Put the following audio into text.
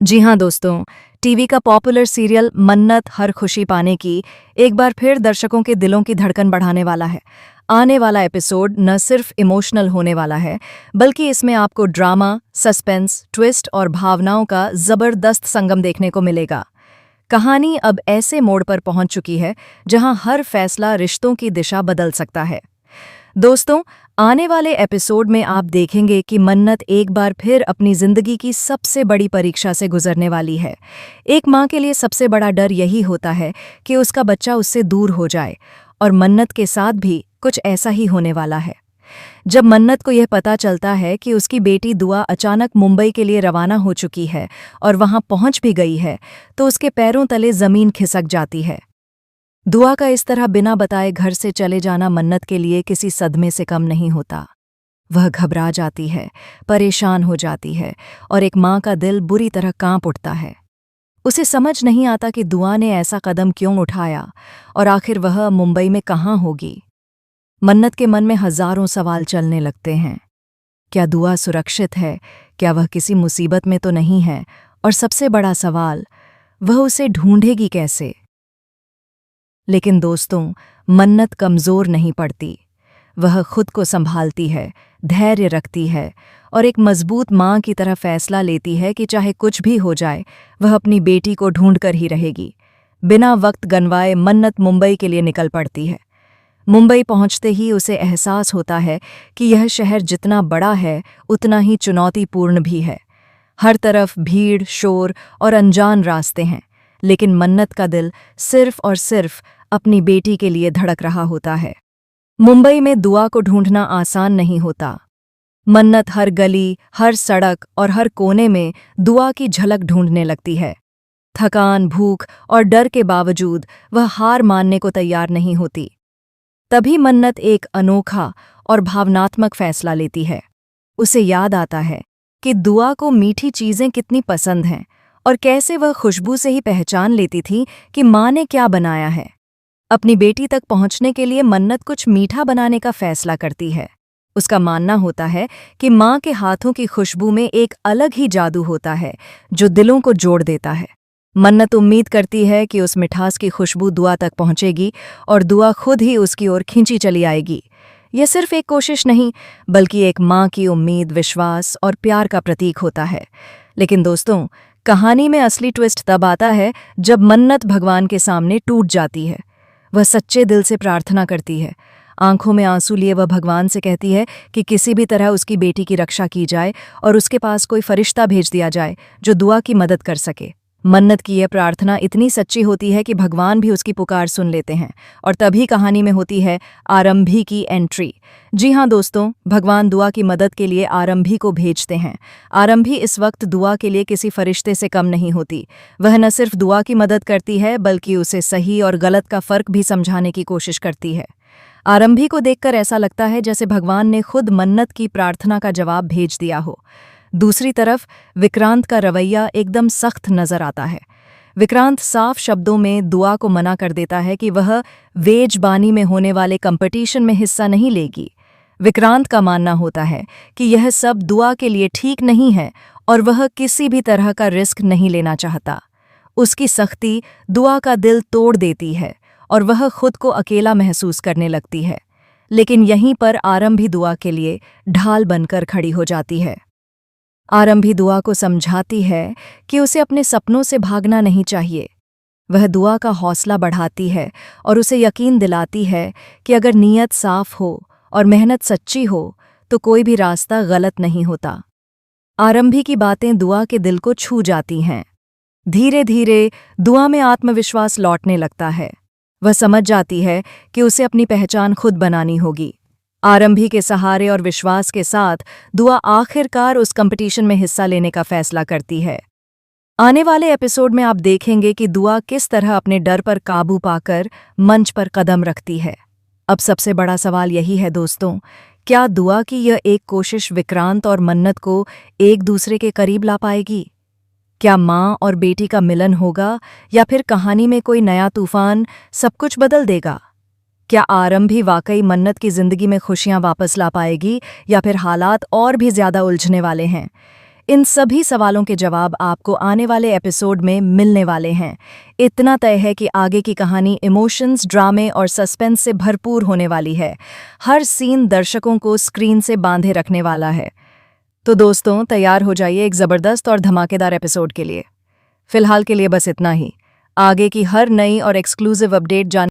जी हाँ दोस्तों, टीवी का पॉपुलर सीरियल मन्नत हर खुशी पाने की एक बार फिर दर्शकों के दिलों की धड़कन बढ़ाने वाला है। आने वाला एपिसोड न सिर्फ इमोशनल होने वाला है, बल्कि इसमें आपको ड्रामा, सस्पेंस, ट्विस्ट और भावनाओं का जबरदस्त संगम देखने को मिलेगा। कहानी अब ऐसे मोड़ पर पहुंच चुकी है जहां हर फैसला रिश्तों की दिशा बदल सकता है। दोस्तों, आने वाले एपिसोड में आप देखेंगे कि मन्नत एक बार फिर अपनी जिंदगी की सबसे बड़ी परीक्षा से गुजरने वाली है। एक माँ के लिए सबसे बड़ा डर यही होता है कि उसका बच्चा उससे दूर हो जाए, और मन्नत के साथ भी कुछ ऐसा ही होने वाला है। जब मन्नत को यह पता चलता है कि उसकी बेटी दुआ अचानक मुंबई के लिए रवाना हो चुकी है और वहां पहुंच भी गई है, तो उसके पैरों तले जमीन खिसक जाती है। दुआ का इस तरह बिना बताए घर से चले जाना मन्नत के लिए किसी सदमे से कम नहीं होता। वह घबरा जाती है, परेशान हो जाती है और एक माँ का दिल बुरी तरह कांप उठता है। उसे समझ नहीं आता कि दुआ ने ऐसा कदम क्यों उठाया और आखिर वह मुंबई में कहाँ होगी। मन्नत के मन में हजारों सवाल चलने लगते हैं। क्या दुआ सुरक्षित है? क्या वह किसी मुसीबत में तो नहीं है? और सबसे बड़ा सवाल, वह उसे ढूंढेगी कैसे? लेकिन दोस्तों, मन्नत कमज़ोर नहीं पड़ती। वह खुद को संभालती है, धैर्य रखती है और एक मजबूत माँ की तरह फैसला लेती है कि चाहे कुछ भी हो जाए, वह अपनी बेटी को ढूंढकर ही रहेगी। बिना वक्त गंवाए मन्नत मुंबई के लिए निकल पड़ती है। मुंबई पहुंचते ही उसे एहसास होता है कि यह शहर जितना बड़ा है, उतना ही चुनौतीपूर्ण भी है। हर तरफ भीड़, शोर और अनजान रास्ते हैं, लेकिन मन्नत का दिल सिर्फ और सिर्फ अपनी बेटी के लिए धड़क रहा होता है। मुंबई में दुआ को ढूंढना आसान नहीं होता। मन्नत हर गली, हर सड़क और हर कोने में दुआ की झलक ढूंढने लगती है। थकान, भूख और डर के बावजूद वह हार मानने को तैयार नहीं होती। तभी मन्नत एक अनोखा और भावनात्मक फैसला लेती है। उसे याद आता है कि दुआ को मीठी चीजें कितनी पसंद हैं और कैसे वह खुशबू से ही पहचान लेती थी कि माँ ने क्या बनाया है। अपनी बेटी तक पहुंचने के लिए मन्नत कुछ मीठा बनाने का फैसला करती है। उसका मानना होता है कि माँ के हाथों की खुशबू में एक अलग ही जादू होता है जो दिलों को जोड़ देता है। मन्नत उम्मीद करती है कि उस मिठास की खुशबू दुआ तक पहुंचेगी और दुआ खुद ही उसकी ओर खींची चली आएगी। यह सिर्फ एक कोशिश नहीं, बल्कि एक माँ की उम्मीद, विश्वास और प्यार का प्रतीक होता है। लेकिन दोस्तों, कहानी में असली ट्विस्ट तब आता है जब मन्नत भगवान के सामने टूट जाती है। वह सच्चे दिल से प्रार्थना करती है। आंखों में आंसू लिए वह भगवान से कहती है कि किसी भी तरह उसकी बेटी की रक्षा की जाए और उसके पास कोई फरिश्ता भेज दिया जाए जो दुआ की मदद कर सके। मन्नत की यह प्रार्थना इतनी सच्ची होती है कि भगवान भी उसकी पुकार सुन लेते हैं, और तभी कहानी में होती है आरंभी की एंट्री। जी हाँ दोस्तों, भगवान दुआ की मदद के लिए आरंभी को भेजते हैं। आरंभी इस वक्त दुआ के लिए किसी फरिश्ते से कम नहीं होती। वह न सिर्फ दुआ की मदद करती है, बल्कि उसे सही और गलत का फर्क भी समझाने की कोशिश करती है। आरंभी को देखकर ऐसा लगता है जैसे भगवान ने खुद मन्नत की प्रार्थना का जवाब भेज दिया हो। दूसरी तरफ विक्रांत का रवैया एकदम सख्त नजर आता है। विक्रांत साफ शब्दों में दुआ को मना कर देता है कि वह वेजबानी में होने वाले कंपटीशन में हिस्सा नहीं लेगी। विक्रांत का मानना होता है कि यह सब दुआ के लिए ठीक नहीं है और वह किसी भी तरह का रिस्क नहीं लेना चाहता। उसकी सख्ती दुआ का दिल तोड़ देती है और वह खुद को अकेला महसूस करने लगती है। लेकिन यहीं पर आरंभी दुआ के लिए ढाल बनकर खड़ी हो जाती है। आरंभी दुआ को समझाती है कि उसे अपने सपनों से भागना नहीं चाहिए। वह दुआ का हौसला बढ़ाती है और उसे यकीन दिलाती है कि अगर नीयत साफ हो और मेहनत सच्ची हो तो कोई भी रास्ता गलत नहीं होता। आरंभी की बातें दुआ के दिल को छू जाती हैं। धीरे धीरे दुआ में आत्मविश्वास लौटने लगता है। वह समझ जाती है कि उसे अपनी पहचान खुद बनानी होगी। आरंभी के सहारे और विश्वास के साथ दुआ आखिरकार उस कंपटीशन में हिस्सा लेने का फैसला करती है। आने वाले एपिसोड में आप देखेंगे कि दुआ किस तरह अपने डर पर काबू पाकर मंच पर कदम रखती है। अब सबसे बड़ा सवाल यही है दोस्तों, क्या दुआ की यह एक कोशिश विक्रांत और मन्नत को एक दूसरे के करीब ला पाएगी? क्या माँ और बेटी का मिलन होगा, या फिर कहानी में कोई नया तूफान सब कुछ बदल देगा? क्या आरंभी वाकई मन्नत की जिंदगी में खुशियां वापस ला पाएगी, या फिर हालात और भी ज्यादा उलझने वाले हैं? इन सभी सवालों के जवाब आपको आने वाले एपिसोड में मिलने वाले हैं। इतना तय है कि आगे की कहानी इमोशंस, ड्रामे और सस्पेंस से भरपूर होने वाली है। हर सीन दर्शकों को स्क्रीन से बांधे रखने वाला है। तो दोस्तों, तैयार हो जाइए एक ज़बरदस्त और धमाकेदार एपिसोड के लिए। फिलहाल के लिए बस इतना ही। आगे की हर नई और एक्सक्लूसिव अपडेट जान